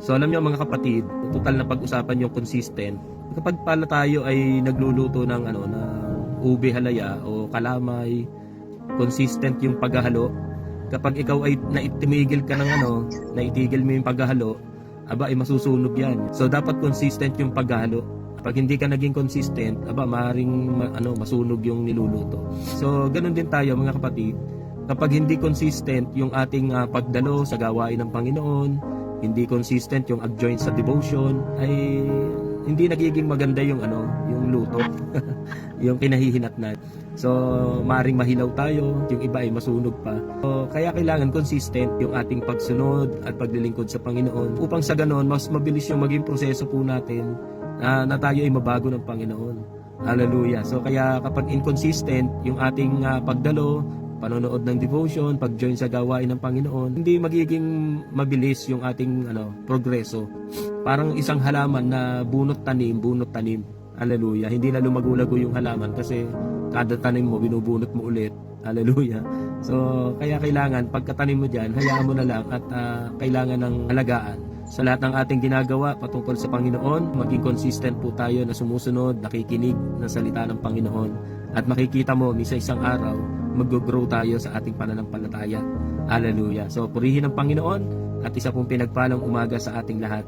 So alam niyo mga kapatid, total na pag-usapan yung consistent. Kapag pala tayo ay nagluluto ng na ube halaya o kalamay, consistent yung paghahalo. Kapag ikaw ay naitigil ka ng naitigil mo yung paghahalo, aba ay masusunog yan. So dapat consistent yung paghahalo. Pag hindi ka naging consistent, aba maaaring masunog yung niluluto. So ganun din tayo mga kapatid. Kapag hindi consistent yung ating pagdalo sa gawain ng Panginoon, hindi consistent yung adjoin sa devotion, ay hindi nagiging maganda yung yung luto, yung kinahihinatnan. So maaaring mahilaw tayo, yung iba ay masunog pa. So kaya kailangan consistent yung ating pagsunod at paglilingkod sa Panginoon upang sa ganon mas mabilis yung maging proseso po natin na tayo ay mabago ng Panginoon. Hallelujah. So kaya kapag inconsistent yung ating pagdalo, panonood ng devotion, pag-join sa gawain ng Panginoon, hindi magiging mabilis yung ating progreso. Parang isang halaman na bunot tanim. Hallelujah. Hindi na lumagulago yung halaman kasi kada tanim mo, binubunot mo ulit. Hallelujah. So, kaya kailangan, pagkatanim mo dyan, hayaan mo na lang at kailangan ng alagaan. Sa lahat ng ating ginagawa patungkol sa Panginoon, maging consistent po tayo na sumusunod, nakikinig ng salita ng Panginoon. At makikita mo, sa isang araw, mag-grow tayo sa ating pananampalataya. Hallelujah. So, purihin ang Panginoon at isa pong pinagpalang umaga sa ating lahat.